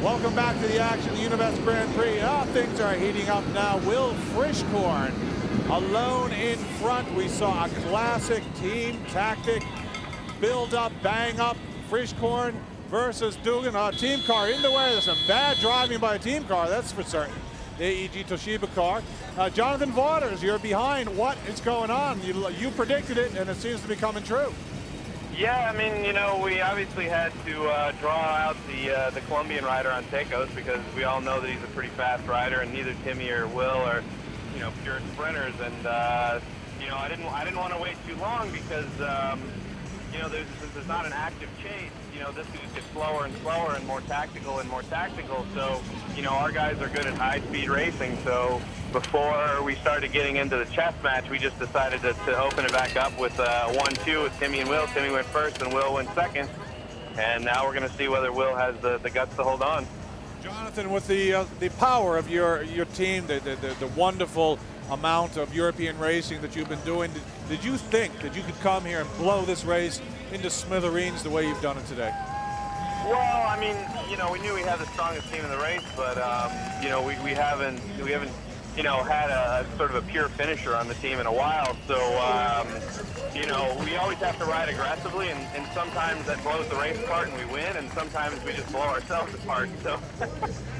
Welcome back to the action, the Univest Grand Prix. Things are heating up now. Will Frischkorn alone in front. We saw a classic team tactic. Build up, bang up. Frischkorn versus Dugan. A team car in the way. There's some bad driving by a team car, that's for certain. The AEG Toshiba car. Jonathan Vaughters, you're behind. What is going on? You predicted it, and it seems to be coming true. Yeah, I mean, you know, we obviously had to draw out the Colombian rider on Tecos because we all know that he's a pretty fast rider, and neither Timmy or Will are, you know, pure sprinters. And you know, I didn't want to wait too long because you know, since there's not an active chase, you know, this dude gets slower and slower and more tactical and more tactical. So, you know, our guys are good at high-speed racing. So before we started getting into the chess match, we just decided to open it back up with 1-2 with Timmy and Will. Timmy went first and Will went second. And now we're going to see whether Will has the guts to hold on. Jonathan, with the power of your team, the wonderful amount of European racing that you've been doing, did you think that you could come here and blow this race into smithereens the way you've done it today? Well, I mean, you know, we knew we had the strongest team in the race, but you know, we haven't you know, had a sort of a pure finisher on the team in a while. So you know, we always have to ride aggressively, and sometimes that blows the race apart and we win, and sometimes we just blow ourselves apart. So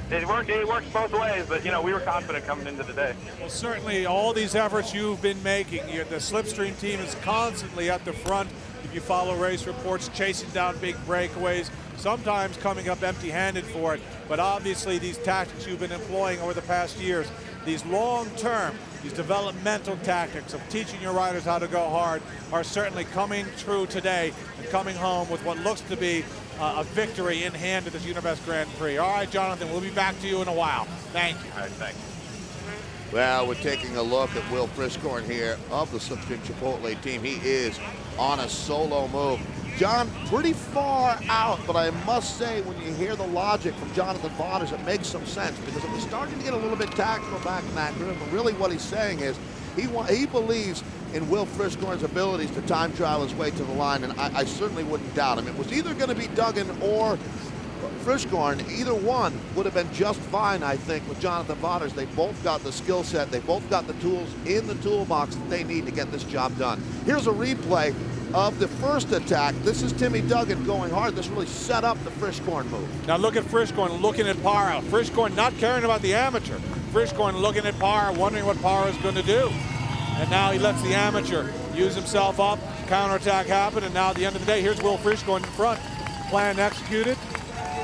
it works both ways, but you know, we were confident coming into today. Well, certainly all these efforts you've been making, the Slipstream team is constantly at the front. If you follow race reports, chasing down big breakaways, sometimes coming up empty-handed for it. But obviously these tactics you've been employing over the past years, these long-term, these developmental tactics of teaching your riders how to go hard are certainly coming true today and coming home with what looks to be a victory in hand at this Univest Grand Prix. All right, Jonathan, we'll be back to you in a while. Thank you. All right, thanks. Well, we're taking a look at Will Frischkorn here of the Slipstream Chipotle team. He is on a solo move. John, pretty far out, but I must say, when you hear the logic from Jonathan Vaughters, it makes some sense because it was starting to get a little bit tactical back in that group. But really what he's saying is he believes in Will Frischkorn's abilities to time trial his way to the line, and I certainly wouldn't doubt him. It was either going to be Duggan or Frischkorn. Either one would have been just fine, I think, with Jonathan Vaughters. They both got the skill set. They both got the tools in the toolbox that they need to get this job done. Here's a replay of the first attack. This is Timmy Duggan going hard. This really set up the Frischkorn move. Now look at Frischkorn looking at Parra. Frischkorn not caring about the amateur. Frischkorn looking at Parra, wondering what Parra is going to do. And now he lets the amateur use himself up, counterattack happen, and now at the end of the day, here's Will Frischkorn in front. Plan executed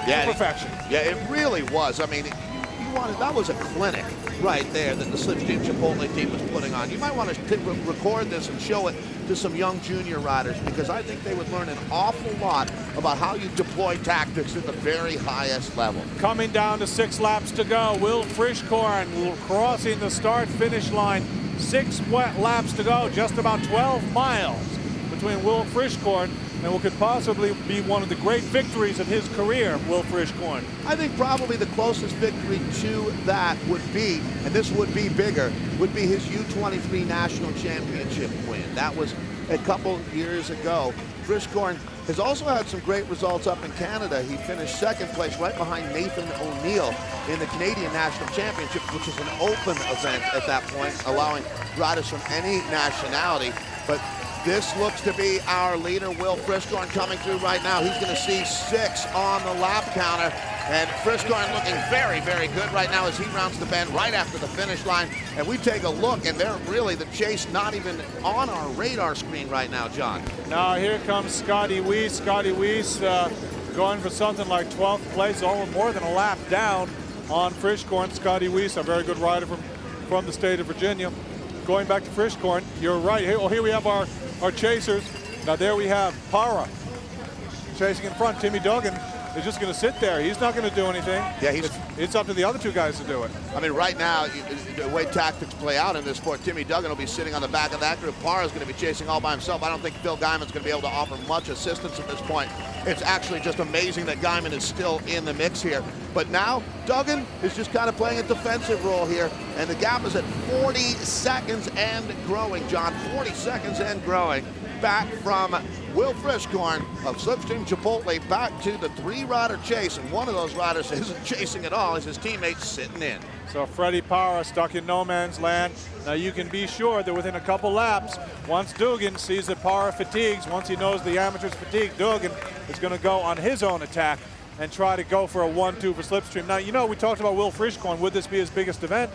to perfection. Yeah, it really was. I mean, that was a clinic right there that the Slipstream Chipotle team was putting on. You might want to record this and show it to some young junior riders because I think they would learn an awful lot about how you deploy tactics at the very highest level. Coming down to 6 laps to go. Will Frischkorn crossing the start-finish line. 6 laps to go, just about 12 miles between Will Frischkorn and what could possibly be one of the great victories of his career, Will Frischkorn. I think probably the closest victory to that would be, and this would be bigger, would be his U23 National Championship win. That was a couple years ago. Frischkorn has also had some great results up in Canada. He finished 2nd place right behind Nathan O'Neill in the Canadian National Championship, which is an open event at that point, allowing riders from any nationality. But this looks to be our leader, Will Frischkorn, coming through right now. He's going to see 6 on the lap counter. And Frischkorn looking very, very good right now as he rounds the bend right after the finish line. And we take a look, and they're really the chase not even on our radar screen right now, John. Now here comes Scotty Weiss. Scotty Weiss going for something like 12th place, almost more than a lap down on Frischkorn. Scotty Weiss, a very good rider from the state of Virginia. Going back to Frischkorn, you're right. Here we have our chasers. Now there we have Parra chasing in front. Timmy Duggan is just going to sit there. He's not going to do anything. Yeah, it's up to the other 2 guys to do it. I mean, right now, the way tactics play out in this sport, Timmy Duggan will be sitting on the back of that group. Parra's going to be chasing all by himself. I don't think Phil Guyman's going to be able to offer much assistance at this point. It's actually just amazing that Guyman is still in the mix here. But now, Duggan is just kind of playing a defensive role here, and the gap is at 40 seconds and growing, John. 40 seconds and growing back from Will Frischkorn of Slipstream Chipotle back to the 3-rider chase, and one of those riders isn't chasing at all. It's his teammates sitting in. So Freddie Power stuck in no man's land. Now you can be sure that within a couple laps, once Dugan sees that Power fatigues, once he knows the amateur's fatigue, Dugan is going to go on his own attack and try to go for a 1-2 for Slipstream. Now, you know, we talked about Will Frischkorn. Would this be his biggest event?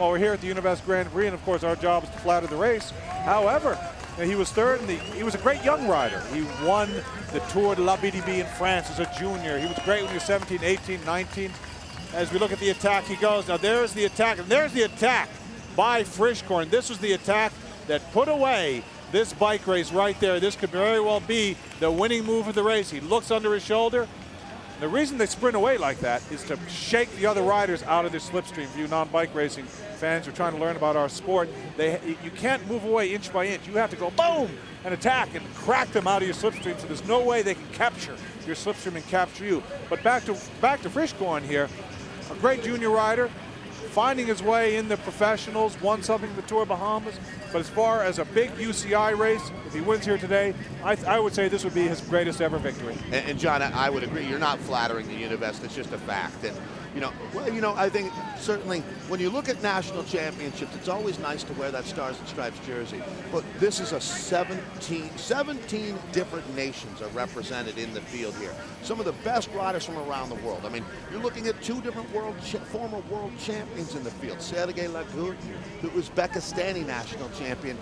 Well, we're here at the Univest Grand Prix, and of course our job is to flatter the race. However, he was third, and he was a great young rider. He won the Tour de la BDB in France as a junior. He was great when he was 17, 18, 19. As we look at the attack, he goes. Now there's the attack, and there's the attack by Frischkorn. This was the attack that put away this bike race right there. This could very well be the winning move of the race. He looks under his shoulder. The reason they sprint away like that is to shake the other riders out of their slipstream. For you non-bike racing fans who are trying to learn about our sport, you can't move away inch by inch. You have to go boom and attack and crack them out of your slipstream, so there's no way they can capture your slipstream and capture you. But back to Frischkorn here, a great junior rider, finding his way in the professionals, won something in the Tour of Bahamas. But as far as a big UCI race, if he wins here today, I would say this would be his greatest ever victory. And John, I would agree. You're not flattering the Univest. It's just a fact. And, I think certainly when you look at national championships, it's always nice to wear that Stars and Stripes jersey. But this is a 17 different nations are represented in the field here. Some of the best riders from around the world. I mean, you're looking at 2 different former world champions in the field. Sergei Lagut, the Uzbekistani national champion,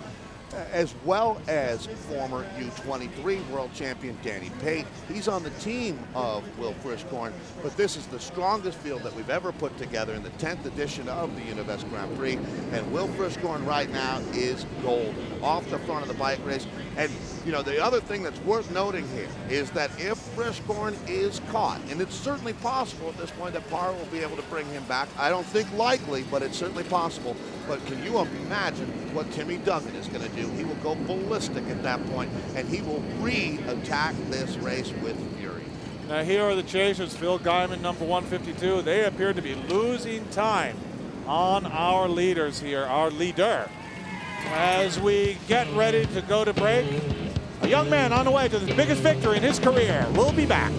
as well as former U23 world champion Danny Pate. He's on the team of Will Frischkorn, but this is the strongest field that we've ever put together in the 10th edition of the Univest Grand Prix, and Will Frischkorn right now is golden off the front of the bike race. And the other thing that's worth noting here is that if Frischkorn is caught, and it's certainly possible at this point that Parr will be able to bring him back. I don't think likely, but it's certainly possible. But can you imagine what Timmy Duggan is going to do? He will go ballistic at that point, and he will re-attack this race with fury. Now here are the chasers. Phil Guyman, number 152. They appear to be losing time on our leaders here, our leader. As we get ready to go to break, a young man on the way to the biggest victory in his career. We'll be back.